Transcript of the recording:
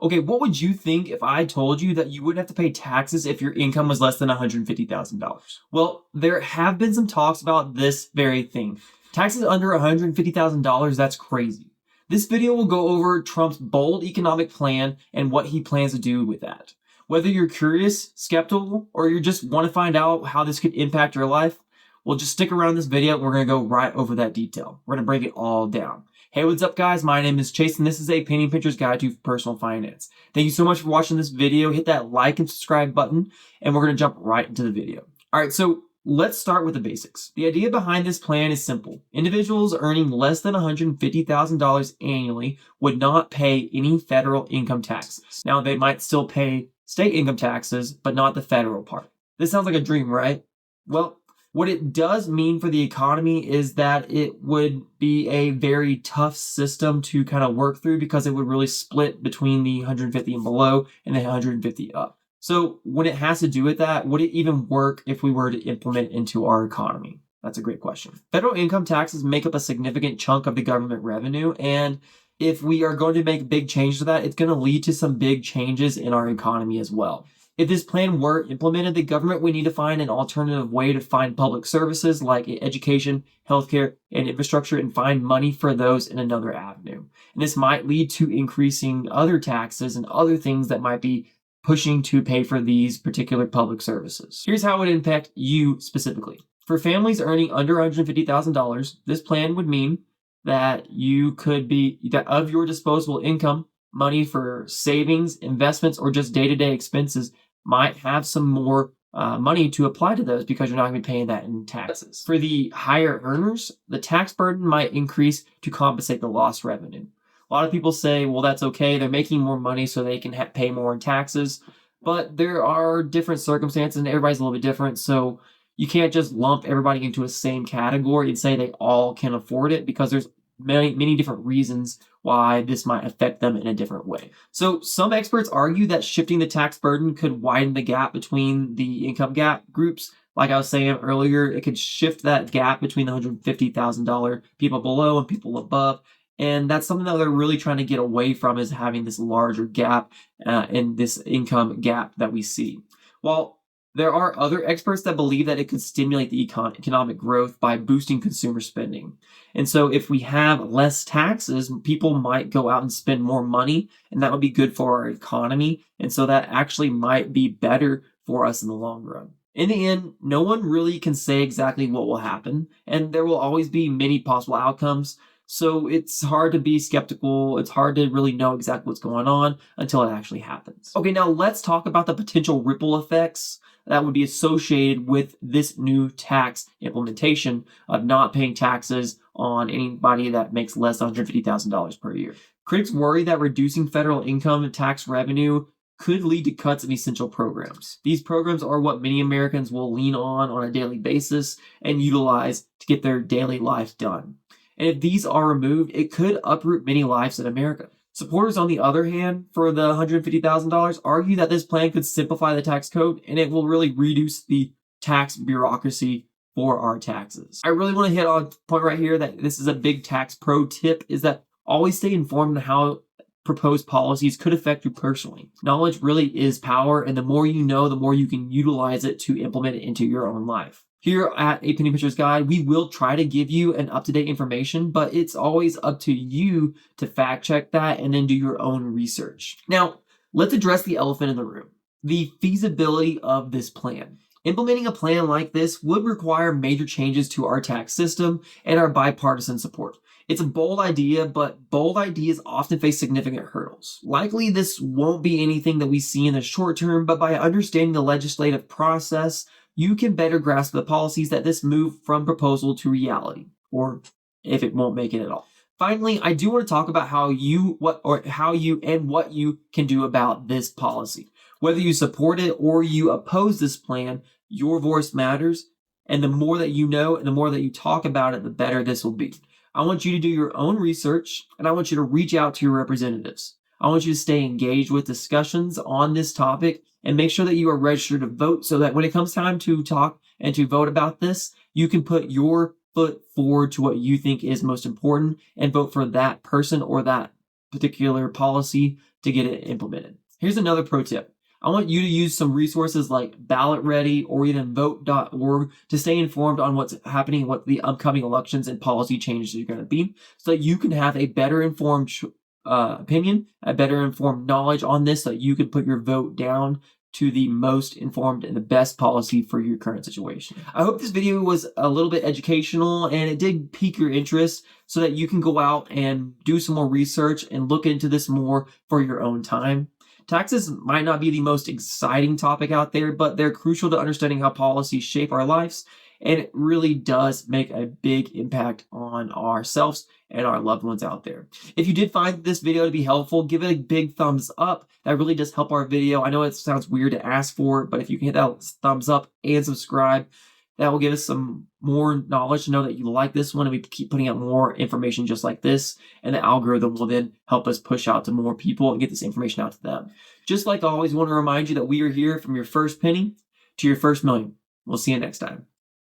Okay, what would you think if I told you that you wouldn't have to pay taxes if your income was less than $150,000? Well, there have been some talks about this very thing. Taxes under $150,000, that's crazy. This video will go over Trump's bold economic plan and what he plans to do with that. Whether you're curious, skeptical, or you just want to find out how this could impact your life, well, just stick around this video and we're going to go right over that detail. We're going to break it all down. Hey, what's up guys? My name is Chase and this is a Painting Pictures Guide to Personal Finance. Thank you so much for watching this video. Hit that like and subscribe button and we're going to jump right into the video. All right, so let's start with the basics. The idea behind this plan is simple. Individuals earning less than $150,000 annually would not pay any federal income taxes. Now, they might still pay state income taxes, but not the federal part. This sounds like a dream, right? Well, what it does mean for the economy is that it would be a very tough system to kind of work through because it would really split between the 150 and below and the 150 up. So when it has to do with that, would it even work if we were to implement it into our economy? That's a great question. Federal income taxes make up a significant chunk of the government revenue, and if we are going to make big changes to that, it's going to lead to some big changes in our economy as well. If this plan were implemented, the government would need to find an alternative way to fund public services like education, healthcare, and infrastructure and find money for those in another avenue. And this might lead to increasing other taxes and other things that might be pushing to pay for these particular public services. Here's how it would impact you specifically. For families earning under $150,000, this plan would mean that you could be, that of your disposable income, money for savings, investments, or just day-to-day expenses might have some more money to apply to those because you're not going to be paying that in taxes. For the higher earners, the tax burden might increase to compensate the lost revenue. A lot of people say, well, that's okay. They're making more money so they can pay more in taxes. But there are different circumstances and everybody's a little bit different. So you can't just lump everybody into a same category and say they all can afford it because there's many different reasons why this might affect them in a different way. So some experts argue that shifting the tax burden could widen the gap between the income gap groups. Like I was saying earlier, it could shift that gap between the $150,000 people below and people above. And that's something that they're really trying to get away from, is having this larger gap in this income gap that we see. While there are other experts that believe that it could stimulate the economic growth by boosting consumer spending. And so if we have less taxes, people might go out and spend more money, and that would be good for our economy. And so that actually might be better for us in the long run. In the end, no one really can say exactly what will happen, and there will always be many possible outcomes. So it's hard to be skeptical. It's hard to really know exactly what's going on until it actually happens. Okay, now let's talk about the potential ripple effects that would be associated with this new tax implementation of not paying taxes on anybody that makes less than $150,000 per year. Critics worry that reducing federal income and tax revenue could lead to cuts in essential programs. These programs are what many Americans will lean on a daily basis and utilize to get their daily life done. And if these are removed, it could uproot many lives in America. Supporters, on the other hand, for the $150,000 argue that this plan could simplify the tax code and it will really reduce the tax bureaucracy for our taxes. I really want to hit on a point right here that this is a big tax pro tip, is that always stay informed on how proposed policies could affect you personally. Knowledge really is power, and the more you know, the more you can utilize it to implement it into your own life. Here at A Painting Pictures Guide, we will try to give you an up-to-date information, but it's always up to you to fact check that and then do your own research. Now, let's address the elephant in the room, the feasibility of this plan. Implementing a plan like this would require major changes to our tax system and our bipartisan support. It's a bold idea, but bold ideas often face significant hurdles. Likely, this won't be anything that we see in the short term, but by understanding the legislative process, you can better grasp the policies that this move from proposal to reality, or if it won't make it at all. Finally, I do want to talk about what you can do about this policy. Whether you support it or you oppose this plan, your voice matters, and the more that you know and the more that you talk about it, the better this will be. I want you to do your own research, and I want you to reach out to your representatives. I want you to stay engaged with discussions on this topic and make sure that you are registered to vote so that when it comes time to talk and to vote about this, you can put your foot forward to what you think is most important and vote for that person or that particular policy to get it implemented. Here's another pro tip. I want you to use some resources like Ballot Ready or even vote.org to stay informed on what's happening, what the upcoming elections and policy changes are going to be, so that you can have a better informed opinion, a better informed knowledge on this, so that you can put your vote down to the most informed and the best policy for your current situation. I hope this video was a little bit educational and it did pique your interest so that you can go out and do some more research and look into this more for your own time. Taxes might not be the most exciting topic out there, but they're crucial to understanding how policies shape our lives, and it really does make a big impact on ourselves and our loved ones out there. If you did find this video to be helpful, give it a big thumbs up. That really does help our video. I know it sounds weird to ask for, but if you can hit that thumbs up and subscribe, that will give us some more knowledge to know that you like this one, and we keep putting out more information just like this, and the algorithm will then help us push out to more people and get this information out to them. Just like always, I want to remind you that we are here from your first penny to your first million. We'll see you next time.